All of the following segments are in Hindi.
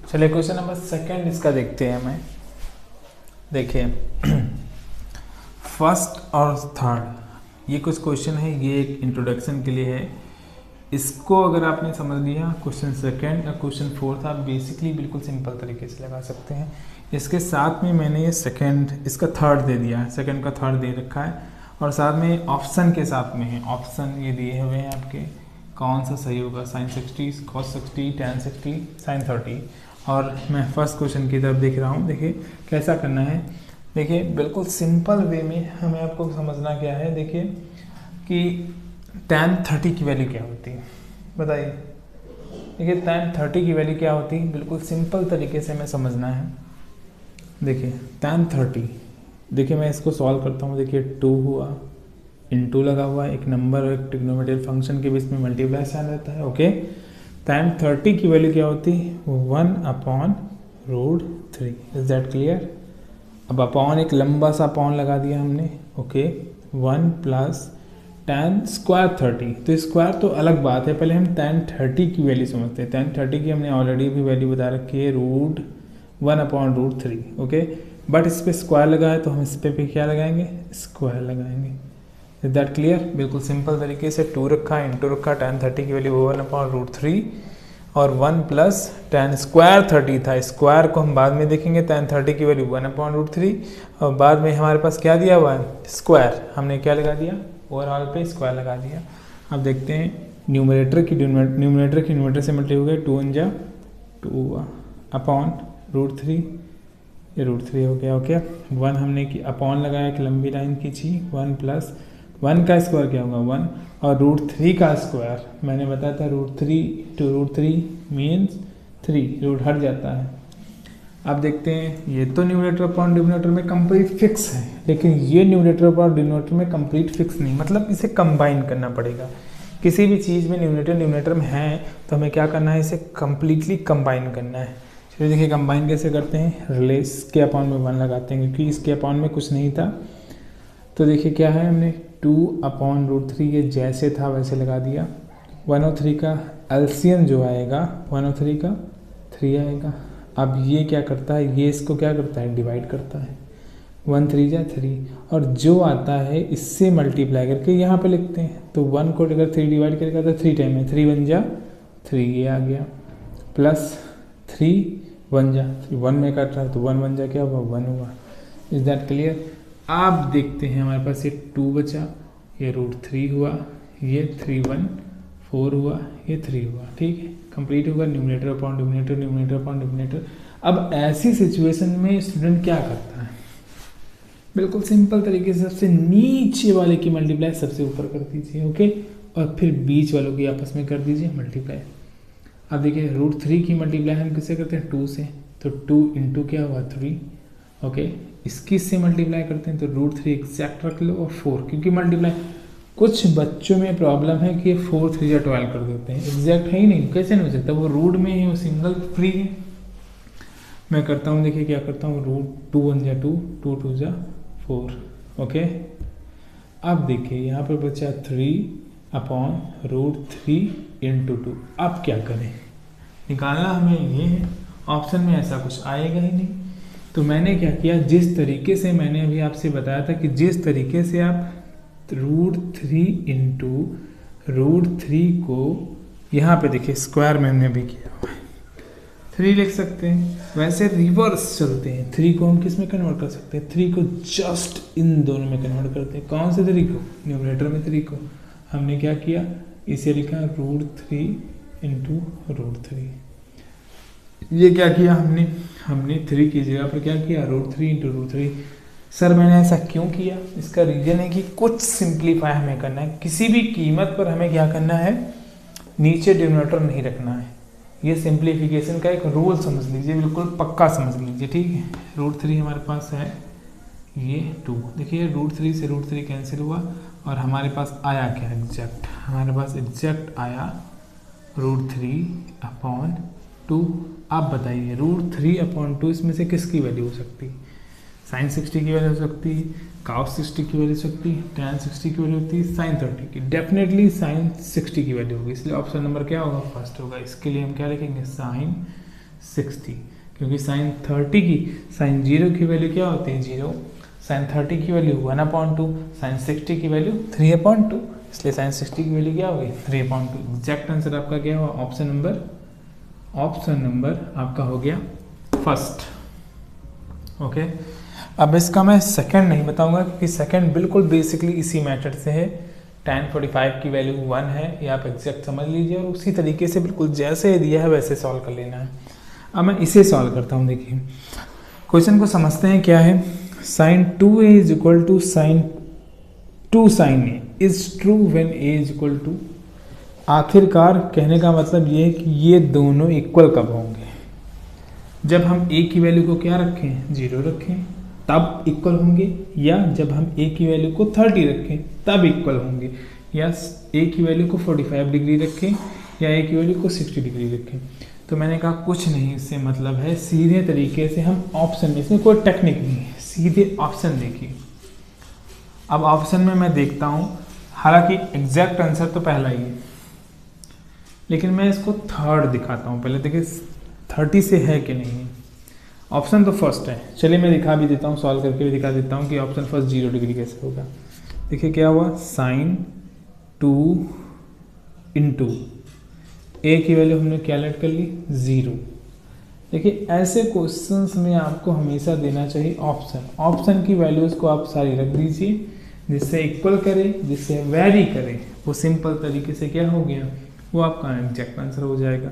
चलिए क्वेश्चन नंबर सेकंड इसका देखते हैं हमें। देखिए फर्स्ट और थर्ड ये कुछ क्वेश्चन है, ये एक इंट्रोडक्शन के लिए है। इसको अगर आपने समझ लिया क्वेश्चन सेकंड या क्वेश्चन फोर्थ आप बेसिकली बिल्कुल सिंपल तरीके से लगा सकते हैं। इसके साथ में मैंने ये सेकंड इसका थर्ड दे दिया है, सेकंड का थर्ड दे रखा है और साथ में ऑप्शन के साथ में है। ऑप्शन ये दिए हुए हैं आपके, कौन सा सही होगा, sin 60, cos 60, tan 60, sin 30। और मैं फर्स्ट क्वेश्चन की तरफ देख रहा हूँ। देखिए कैसा करना है, देखिए बिल्कुल सिंपल वे में हमें आपको समझना क्या है। देखिए कि tan 30 की वैल्यू क्या होती है, बताइए। देखिए tan 30 की वैल्यू क्या होती है, बिल्कुल सिंपल तरीके से हमें समझना है। देखिए tan 30, देखिए मैं इसको सॉल्व करता हूँ। देखिए 2 हुआ, इनटू लगा हुआ है, एक नंबर और एक ट्रिग्नोमेट्रिक फंक्शन के बीच में मल्टीप्लाई साइन रहता है। ओके, tan 30 की वैल्यू क्या होती है, 1/√3। Is that clear. अब अपॉन एक लंबा सा अपॉन लगा दिया हमने। ओके, 1 प्लस tan स्क्वायर 30, तो स्क्वायर तो अलग बात है, पहले हम tan 30 की वैल्यू समझते हैं। tan 30 की हमने ऑलरेडी भी वैल्यू बता रखी है, 1/√3। ओके, बट इस पर स्क्वायर लगा है तो हम इस पे क्या लगाएंगे, स्क्वायर लगाएंगे। Is that clear. बिल्कुल सिंपल तरीके से 2 रखा, इंटू रखा, tan 30 की वैल्यू 1/√3 और 1 प्लस tan स्क्वायर 30 था, स्क्वायर को हम बाद में देखेंगे। tan 30 की वैल्यू 1/√3 और बाद में हमारे पास क्या दिया हुआ है, स्क्वायर, हमने क्या लगा दिया, ओवरऑल पे स्क्वायर लगा दिया। अब देखते हैं न्यूमरेटर की न्यूमरेटर से मल्टी हो गए, 2 × 2 हुआ, अपॉन √3, ये √3 हो गया। ओके, 1 हमने की अपॉन लगाया, एक लंबी लाइन खींची, 1 प्लस 1 का स्क्वायर क्या होगा 1 और √3 का स्क्वायर मैंने बताया था, √3 टू √3 मीन्स 3, रूट हट जाता है। अब देखते हैं, ये तो न्यूमरेटर अपॉन डिनोमिनेटर में कंप्लीट फिक्स है, लेकिन ये न्यूमरेटर अपॉन डिनोमिनेटर में कंप्लीट फिक्स नहीं, मतलब इसे कंबाइन करना पड़ेगा। किसी भी चीज़ में न्यूमरेटर में है तो हमें क्या करना है, इसे कंप्लीटली कंबाइन करना है। चलिए देखिए कंबाइन कैसे करते हैं, रिलेस के अपॉन में 1 लगाते हैं क्योंकि इसके अपॉन में कुछ नहीं था। तो देखिए क्या है, हमने 2/√3 ये जैसे था वैसे लगा दिया। 103 का एलसीएम जो आएगा 103 का 3 आएगा। अब ये क्या करता है, ये इसको क्या करता है, डिवाइड करता है, 1 3 जा 3 और जो आता है इससे मल्टीप्लाई करके यहाँ पे लिखते हैं। तो 1 को अगर 3 डिवाइड करेगा तो 3 टाइम है, 3 1 जा 3 ये आ गया, प्लस 3 1 जा 1 में काट रहा है तो 1 1 जा क्या हुआ 1 हुआ। Is that clear. आप देखते हैं हमारे पास ये 2 बचा, ये √3 हुआ, ये 3 1 4 हुआ, ये 3 हुआ। ठीक है, कंप्लीट होगा numerator upon denominator, numerator upon denominator. अब ऐसी सिचुएशन में स्टूडेंट क्या करता है, बिल्कुल सिंपल तरीके से सबसे नीचे वाले की मल्टीप्लाई सबसे ऊपर कर दीजिए। ओके, और फिर बीच वालों की आपस में कर दीजिए मल्टीप्लाई। अब देखिए √3 की मल्टीप्लाई हम किससे करते हैं, 2 से, तो 2 इंटू क्या हुआ 3। ओके, इसकी से मल्टीप्लाई करते हैं तो √3 एग्जैक्ट रख लो और 4, क्योंकि मल्टीप्लाई कुछ बच्चों में प्रॉब्लम है कि 4 3 या 12 कर देते हैं, एग्जैक्ट है ही नहीं, कैसे नहीं हो सकता, वो रूट में है, वो सिंगल फ्री है। मैं करता हूँ, देखिए क्या करता हूँ, √2 1 जा 2, 2 2 जा 4। ओके, अब देखिए यहाँ पर बचा 3/√3 × 2। अब क्या करें, निकालना हमें ये है, ऑप्शन में ऐसा कुछ आएगा ही नहीं। तो मैंने क्या किया, जिस तरीके से मैंने अभी आपसे बताया था कि जिस तरीके से आप √3 × √3 को यहाँ पे देखिए स्क्वायर में हमने भी किया हुआ है, 3 लिख सकते हैं, वैसे रिवर्स चलते हैं। 3 को हम किस में कन्वर्ट कर सकते हैं, 3 को जस्ट इन दोनों में कन्वर्ट करते हैं। कौन से 3 को, न्यूमरेटर में 3 को हमने क्या किया, इसे लिखा √3 × √3। ये क्या किया हमने 3 की जगह पर क्या किया, √3 × √3। सर मैंने ऐसा क्यों किया, इसका रीजन है कि कुछ सिंप्लीफाई हमें करना है, किसी भी कीमत पर हमें क्या करना है, नीचे डिनोमिनेटर नहीं रखना है। ये सिंप्लीफिकेशन का एक रूल समझ लीजिए, बिल्कुल पक्का समझ लीजिए। ठीक है, √3 हमारे पास है, ये 2, देखिए √3 से √3 कैंसिल हुआ और हमारे पास आया क्या, एग्जैक्ट, हमारे पास एग्जैक्ट आया √3/2। आप बताइए √3/2 इसमें से किसकी वैल्यू हो सकती, sin 60 की वैल्यू हो सकती, cos 60 की वैल्यू हो सकती, tan 60 की वैल्यू होती, sin 30 की, डेफिनेटली sin 60 की वैल्यू होगी, इसलिए ऑप्शन नंबर क्या होगा, फर्स्ट होगा। इसके लिए हम क्या लिखेंगे, sin 60, क्योंकि साइन 30 की साइन 0 की वैल्यू क्या होती है 0, साइन 30 की वैल्यू 1/2, साइन 60 की वैल्यू 3/2, इसलिए साइन 60 की वैल्यू क्या होगी 3/2। एग्जैक्ट आंसर आपका क्या हुआ ऑप्शन नंबर आपका हो गया फर्स्ट। ओके, अब इसका मैं सेकंड नहीं बताऊंगा क्योंकि सेकंड बिल्कुल बेसिकली इसी मेथड से है। tan 45 की वैल्यू 1 है, ये आप एग्जैक्ट समझ लीजिए और उसी तरीके से बिल्कुल जैसे दिया है वैसे सॉल्व कर लेना है। अब मैं इसे सॉल्व करता हूँ। देखिए क्वेश्चन को समझते हैं क्या है। Sine 2a is equal to sine 2 sine A is true when a is equal to, आखिरकार कहने का मतलब ये है कि ये दोनों इक्वल कब होंगे, जब हम a की वैल्यू को क्या रखें 0 रखें तब इक्वल होंगे, या जब हम a की वैल्यू को 30 रखें तब इक्वल होंगे, या a की वैल्यू को 45 डिग्री रखें या a की वैल्यू को 60 डिग्री रखें। तो मैंने कहा कुछ नहीं, इससे मतलब है सीधे तरीके से हम ऑप्शन में, इसमें कोई टेक्निक नहीं है, सीधे ऑप्शन देखिए। अब ऑप्शन में मैं देखता हूँ, हालांकि एग्जैक्ट आंसर तो पहला ही है, लेकिन मैं इसको थर्ड दिखाता हूँ। पहले देखिए 30 से है कि नहीं है। ऑप्शन तो फर्स्ट है, चलिए मैं दिखा भी देता हूँ, सॉल्व करके भी दिखा देता हूँ कि ऑप्शन फर्स्ट 0 डिग्री कैसे होगा। देखिए क्या हुआ, साइन 2 इंटू ए की वैल्यू हमने क्या लेट कर ली 0। देखिए ऐसे क्वेश्चंस में आपको हमेशा देना चाहिए ऑप्शन। ऑप्शन की वैल्यूज़ को आप सारी रख दीजिए, जिससे इक्वल करे, जिससे वेरी करे, वो सिंपल तरीके से क्या हो गया, वो आपका एग्जैक्ट आंसर हो जाएगा।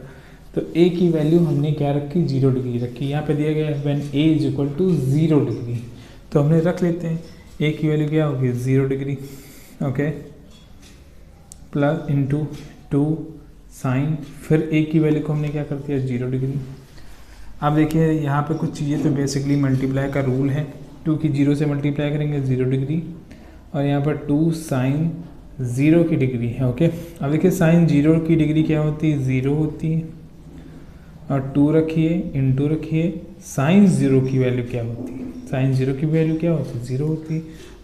तो a की वैल्यू हमने क्या रखी 0 डिग्री रखी, यहाँ पे दिया गया है when a is equal to 0 degree, तो हमने रख लेते हैं a की वैल्यू क्या होगी 0 degree. Okay, plus into 2 sine, फिर a की वैल्यू को हमने क्या कर दिया 0 डिग्री। अब देखिए यहाँ पे कुछ चीज़ें तो बेसिकली मल्टीप्लाई का रूल है, 2 की 0 से मल्टीप्लाई करेंगे 0 डिग्री, और यहाँ पर 2 साइन 0 की डिग्री है। ओके, अब देखिए साइन 0 की डिग्री क्या होती है 0 होती है, और 2 रखिए इंटू रखिए, साइन 0 की वैल्यू क्या होती है, साइन 0 की वैल्यू क्या होती है 0 होती है।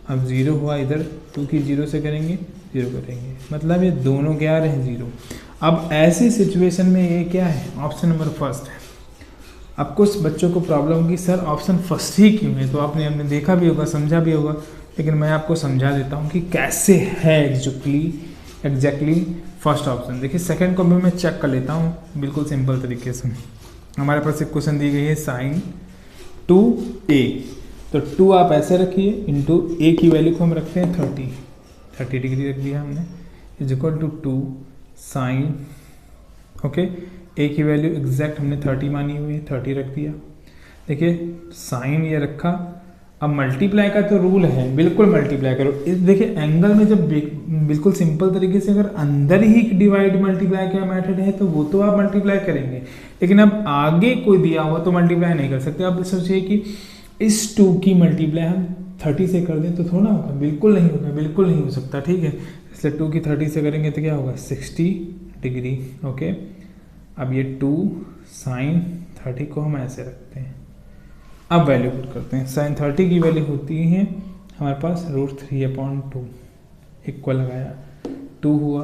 अब 0 हुआ, इधर 2 की 0 से करेंगे 0 करेंगे, मतलब ये दोनों क्या आ रहे हैं 0। अब ऐसी सिचुएशन में ये क्या है ऑप्शन नंबर फर्स्ट है। अब कुछ बच्चों को प्रॉब्लम होगी सर ऑप्शन फर्स्ट ही क्यों है, तो आपने देखा भी होगा समझा भी होगा, लेकिन मैं आपको समझा देता हूँ कि कैसे है एग्जैक्टली फर्स्ट ऑप्शन। देखिए सेकंड को भी मैं चेक कर लेता हूँ बिल्कुल सिंपल तरीके से। हमारे पास एक क्वेश्चन दी गई है साइन 2a, तो 2 आप ऐसे रखिए इंटू a की वैल्यू को हम रखते हैं 30 डिग्री रख दिया हमने, is equal to 2 sine, okay, a की वैल्यू एग्जैक्ट हमने 30 मानी हुई है 30 रख दिया। देखिए साइन ये रखा, अब मल्टीप्लाई का तो रूल है बिल्कुल मल्टीप्लाई करो। इस देखिए एंगल में जब बिल्कुल सिंपल तरीके से अगर अंदर ही डिवाइड मल्टीप्लाई का मेथड है तो वो तो आप मल्टीप्लाई करेंगे, लेकिन अब आगे कोई दिया हुआ तो मल्टीप्लाई नहीं कर सकते। अब सोचिए कि इस 2 की मल्टीप्लाई हम 30 से कर दें तो थोड़ा होगा, बिल्कुल नहीं होगा, बिल्कुल नहीं हो सकता, ठीक है। इसलिए 2 की 30 से करेंगे तो क्या होगा 60 डिग्री। ओके, अब ये 2 साइन 30 को हम ऐसे रखते हैं, अब वैल्यू पुट करते हैं। साइन 30 की वैल्यू होती है हमारे पास √3/2, इक्वल लगाया 2 हुआ,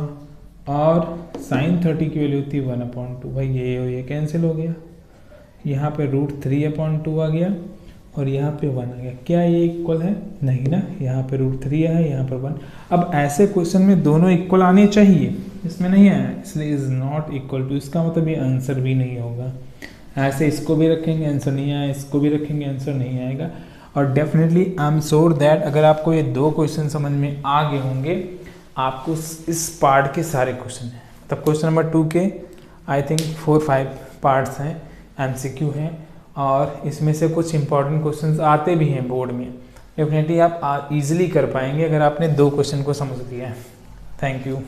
और साइन 30 की वैल्यू होती है 1/2। भाई ये कैंसिल हो गया, यहाँ पे √3/2 आ गया और यहाँ पे 1 आ गया। क्या ये इक्वल है? नहीं ना, यहाँ पे √3 है, यहाँ पर 1। अब ऐसे क्वेश्चन में दोनों इक्वल आने चाहिए, इसमें नहीं आया, इसलिए इज नॉट इक्वल टू, इसका मतलब ये आंसर भी नहीं होगा। ऐसे इसको भी रखेंगे आंसर नहीं आया, इसको भी रखेंगे आंसर नहीं आएगा। और definitely I am sure that अगर आपको ये 2 क्वेश्चन समझ में आ गए होंगे, आपको इस पार्ट के सारे क्वेश्चन हैं, तब क्वेश्चन नंबर 2 के आई थिंक 4-5 पार्ट्स हैं, MCQ हैं, और इसमें से कुछ इंपॉर्टेंट क्वेश्चंस आते भी हैं बोर्ड में। डेफिनेटली आप इजीली कर पाएंगे अगर आपने 2 क्वेश्चन को समझ लिया है। Thank you.